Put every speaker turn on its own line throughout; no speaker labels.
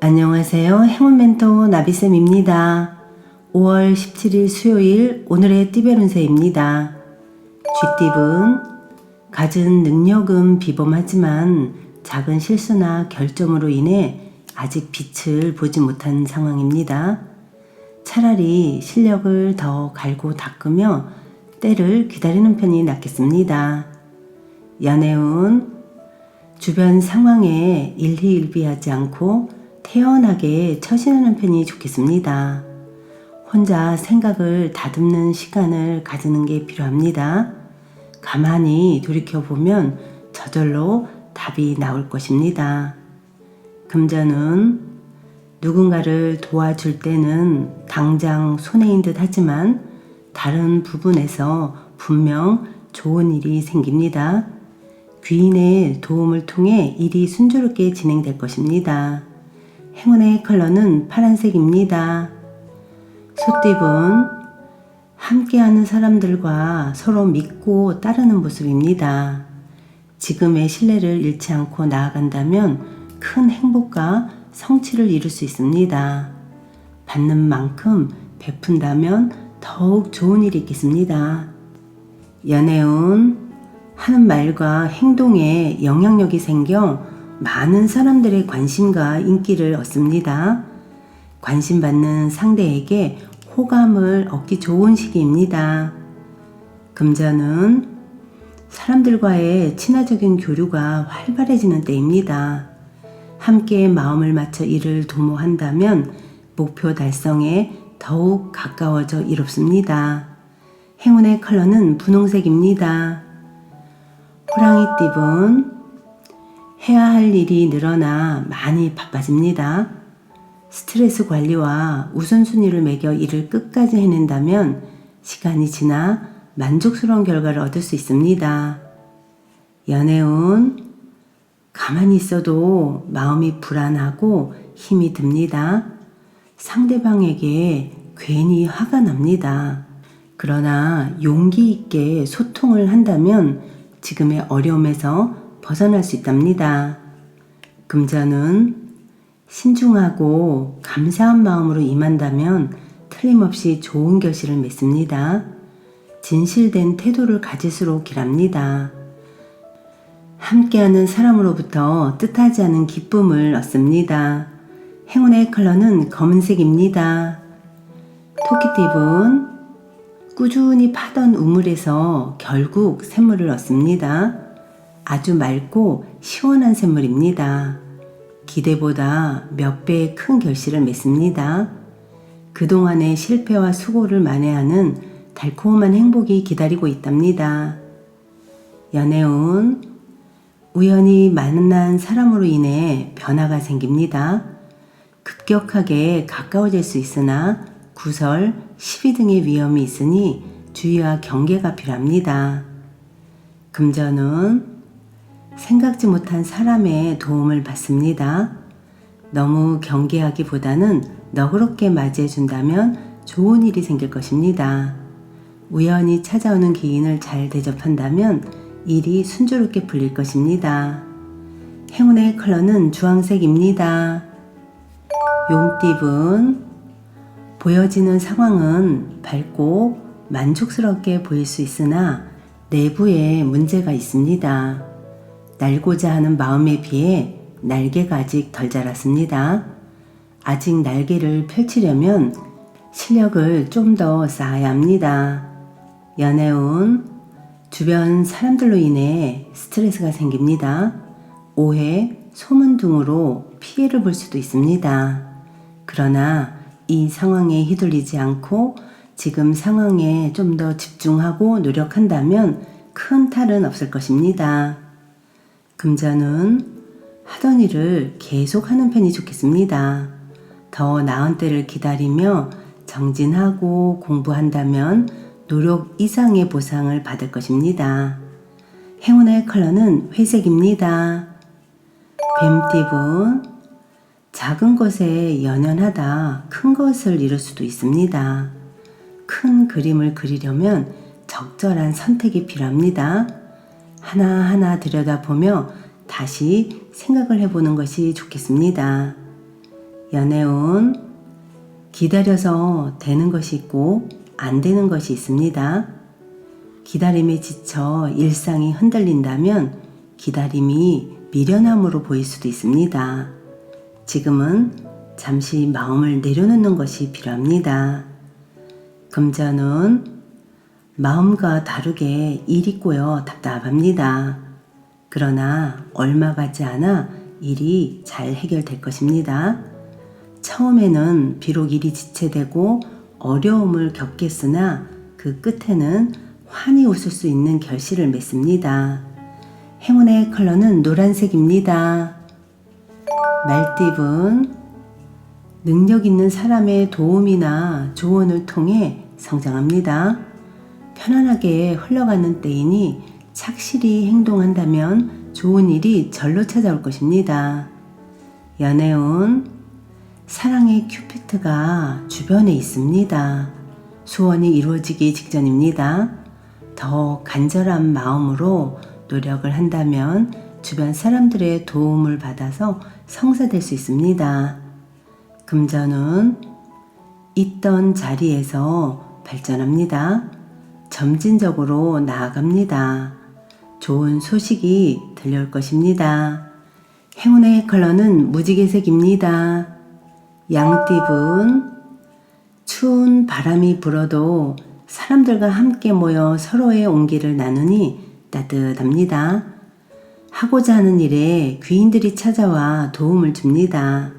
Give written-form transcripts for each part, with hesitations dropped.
안녕하세요. 행운 멘토 나비쌤입니다. 5월 17일 수요일 오늘의 띠별 운세입니다. 쥐띠분, 갖은 능력은 비범하지만 작은 실수나 결점으로 인해 아직 빛을 보지 못한 상황입니다. 차라리 실력을 더 갈고 닦으며 때를 기다리는 편이 낫겠습니다. 연애운, 주변 상황에 일희일비하지 않고 태연하게 처신하는 편이 좋겠습니다. 혼자 생각을 다듬는 시간을 가지는 게 필요합니다. 가만히 돌이켜보면 저절로 답이 나올 것입니다. 금전은 누군가를 도와줄 때는 당장 손해인 듯 하지만 다른 부분에서 분명 좋은 일이 생깁니다. 귀인의 도움을 통해 일이 순조롭게 진행될 것입니다. 행운의 컬러는 파란색입니다. 소띠분, 함께하는 사람들과 서로 믿고 따르는 모습입니다. 지금의 신뢰를 잃지 않고 나아간다면 큰 행복과 성취를 이룰 수 있습니다. 받는 만큼 베푼다면 더욱 좋은 일이 있겠습니다. 연애운, 하는 말과 행동에 영향력이 생겨 많은 사람들의 관심과 인기를 얻습니다. 관심받는 상대에게 호감을 얻기 좋은 시기입니다. 금전은 사람들과의 친화적인 교류가 활발해지는 때입니다. 함께 마음을 맞춰 일을 도모한다면 목표 달성에 더욱 가까워져 이롭습니다. 행운의 컬러는 분홍색입니다. 호랑이띠분, 해야 할 일이 늘어나 많이 바빠집니다. 스트레스 관리와 우선순위를 매겨 일을 끝까지 해낸다면 시간이 지나 만족스러운 결과를 얻을 수 있습니다. 연애운, 가만히 있어도 마음이 불안하고 힘이 듭니다. 상대방에게 괜히 화가 납니다. 그러나 용기 있게 소통을 한다면 지금의 어려움에서 벗어날 수 있답니다. 금전은 신중하고 감사한 마음으로 임한다면 틀림없이 좋은 결실을 맺습니다. 진실된 태도를 가질수록 길합니다. 함께하는 사람으로부터 뜻하지 않은 기쁨을 얻습니다. 행운의 컬러는 검은색입니다. 토끼띠분, 꾸준히 파던 우물에서 결국 샘물을 얻습니다. 아주 맑고 시원한 샘물입니다. 기대보다 몇 배의 큰 결실을 맺습니다. 그동안의 실패와 수고를 만회하는 달콤한 행복이 기다리고 있답니다. 연애운, 우연히 만난 사람으로 인해 변화가 생깁니다. 급격하게 가까워질 수 있으나 구설, 시비 등의 위험이 있으니 주의와 경계가 필요합니다. 금전은 생각지 못한 사람의 도움을 받습니다. 너무 경계하기보다는 너그럽게 맞이해준다면 좋은 일이 생길 것입니다. 우연히 찾아오는 기인을 잘 대접한다면 일이 순조롭게 풀릴 것입니다. 행운의 컬러는 주황색입니다. 용띠분, 보여지는 상황은 밝고 만족스럽게 보일 수 있으나 내부에 문제가 있습니다. 날고자 하는 마음에 비해 날개가 아직 덜 자랐습니다. 아직 날개를 펼치려면 실력을 좀 더 쌓아야 합니다. 연애운, 주변 사람들로 인해 스트레스가 생깁니다. 오해, 소문 등으로 피해를 볼 수도 있습니다. 그러나 이 상황에 휘둘리지 않고 지금 상황에 좀 더 집중하고 노력한다면 큰 탈은 없을 것입니다. 금전은 하던 일을 계속 하는 편이 좋겠습니다. 더 나은 때를 기다리며 정진하고 공부한다면 노력 이상의 보상을 받을 것입니다. 행운의 컬러는 회색입니다. 뱀띠분, 작은 것에 연연하다 큰 것을 이룰 수도 있습니다. 큰 그림을 그리려면 적절한 선택이 필요합니다. 하나하나 들여다보며 다시 생각을 해보는 것이 좋겠습니다. 연애운 기다려서 되는 것이 있고 안 되는 것이 있습니다. 기다림에 지쳐 일상이 흔들린다면 기다림이 미련함으로 보일 수도 있습니다. 지금은 잠시 마음을 내려놓는 것이 필요합니다. 금전은 마음과 다르게 일이 꼬여 답답합니다. 그러나 얼마 가지 않아 일이 잘 해결될 것입니다. 처음에는 비록 일이 지체되고 어려움을 겪겠으나 그 끝에는 환히 웃을 수 있는 결실을 맺습니다. 행운의 컬러는 노란색입니다. 말띠분 능력 있는 사람의 도움이나 조언을 통해 성장합니다. 편안하게 흘러가는 때이니 착실히 행동한다면 좋은 일이 절로 찾아올 것입니다. 연애운 사랑의 큐피트가 주변에 있습니다. 소원이 이루어지기 직전입니다. 더 간절한 마음으로 노력을 한다면 주변 사람들의 도움을 받아서 성사될 수 있습니다. 금전은 있던 자리에서 발전합니다. 점진적으로 나아갑니다. 좋은 소식이 들려올 것입니다. 행운의 컬러는 무지개색입니다. 양띠분 추운 바람이 불어도 사람들과 함께 모여 서로의 온기를 나누니 따뜻합니다. 하고자 하는 일에 귀인들이 찾아와 도움을 줍니다.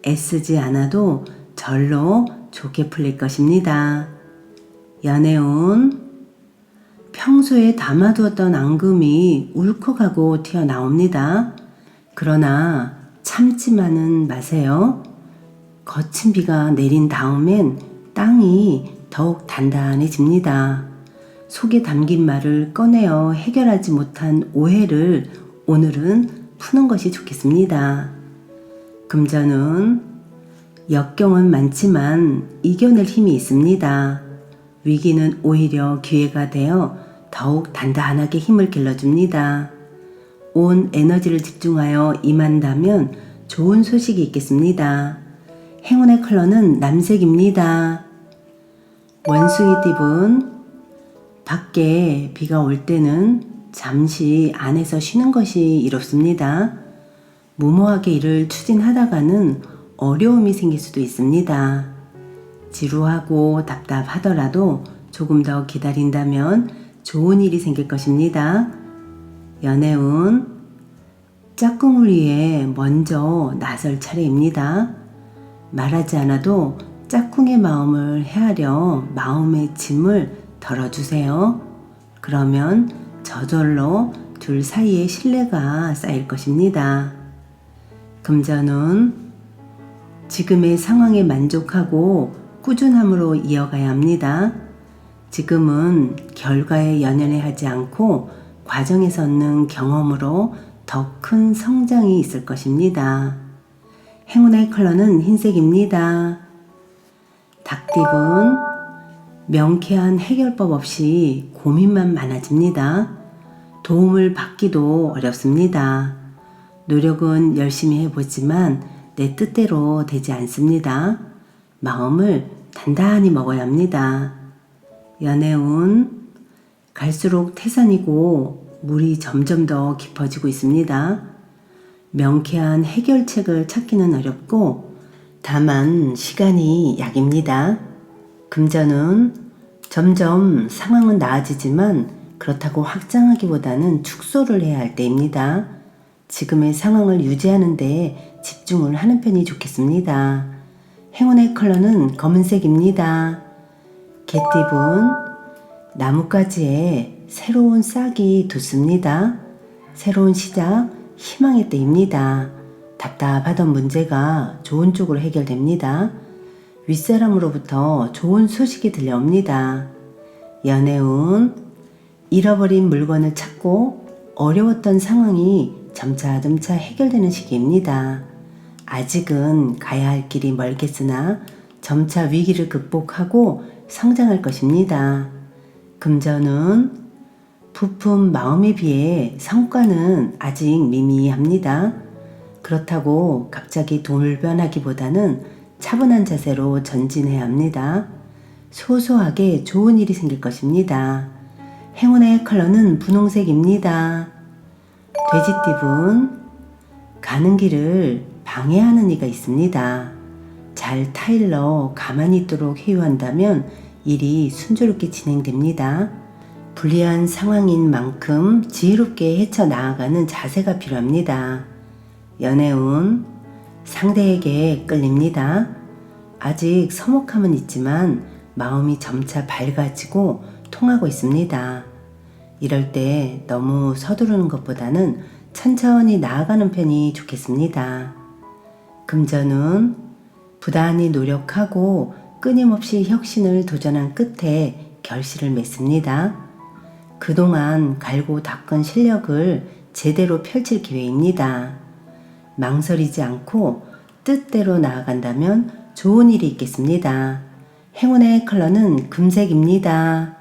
애쓰지 않아도 절로 좋게 풀릴 것입니다. 연애운 평소에 담아두었던 앙금이 울컥하고 튀어나옵니다. 그러나 참지만은 마세요. 거친 비가 내린 다음엔 땅이 더욱 단단해집니다. 속에 담긴 말을 꺼내어 해결하지 못한 오해를 오늘은 푸는 것이 좋겠습니다. 금전은 역경은 많지만 이겨낼 힘이 있습니다. 위기는 오히려 기회가 되어 더욱 단단하게 힘을 길러줍니다. 온 에너지를 집중하여 임한다면 좋은 소식이 있겠습니다. 행운의 컬러는 남색입니다. 원숭이띠분 밖에 비가 올 때는 잠시 안에서 쉬는 것이 이롭습니다. 무모하게 일을 추진하다가는 어려움이 생길 수도 있습니다. 지루하고 답답하더라도 조금 더 기다린다면 좋은 일이 생길 것입니다. 연애운 짝꿍을 위해 먼저 나설 차례입니다. 말하지 않아도 짝꿍의 마음을 헤아려 마음의 짐을 덜어주세요. 그러면 저절로 둘 사이에 신뢰가 쌓일 것입니다. 금전은 지금의 상황에 만족하고 꾸준함으로 이어가야 합니다. 지금은 결과에 연연해 하지 않고 과정에서 얻는 경험으로 더 큰 성장이 있을 것입니다. 행운의 컬러는 흰색입니다. 닭띠분 명쾌한 해결법 없이 고민만 많아집니다. 도움을 받기도 어렵습니다. 노력은 열심히 해보지만 내 뜻대로 되지 않습니다. 마음을 단단히 먹어야 합니다. 연애운 갈수록 태산이고 물이 점점 더 깊어지고 있습니다. 명쾌한 해결책을 찾기는 어렵고 다만 시간이 약입니다. 금전은 점점 상황은 나아지지만 그렇다고 확장하기보다는 축소를 해야 할 때입니다. 지금의 상황을 유지하는 데 집중을 하는 편이 좋겠습니다. 행운의 컬러는 검은색입니다. 개띠분 나뭇가지에 새로운 싹이 돋습니다. 새로운 시작, 희망의 때입니다. 답답하던 문제가 좋은 쪽으로 해결됩니다. 윗사람으로부터 좋은 소식이 들려옵니다. 연애운 잃어버린 물건을 찾고 어려웠던 상황이 점차점차 해결되는 시기입니다. 아직은 가야 할 길이 멀겠으나 점차 위기를 극복하고 성장할 것입니다. 금전은 부푼 마음에 비해 성과는 아직 미미합니다. 그렇다고 갑자기 돌변하기보다는 차분한 자세로 전진해야 합니다. 소소하게 좋은 일이 생길 것입니다. 행운의 컬러는 분홍색입니다. 돼지띠분, 가는 길을 방해하는 이가 있습니다. 잘 타일러 가만히 있도록 회유한다면 일이 순조롭게 진행됩니다. 불리한 상황인 만큼 지혜롭게 헤쳐나아가는 자세가 필요합니다. 연애운, 상대에게 끌립니다. 아직 서먹함은 있지만 마음이 점차 밝아지고 통하고 있습니다. 이럴 때 너무 서두르는 것보다는 천천히 나아가는 편이 좋겠습니다. 금전운, 부단히 노력하고 끊임없이 혁신을 도전한 끝에 결실을 맺습니다. 그동안 갈고 닦은 실력을 제대로 펼칠 기회입니다. 망설이지 않고 뜻대로 나아간다면 좋은 일이 있겠습니다. 행운의 컬러는 금색입니다.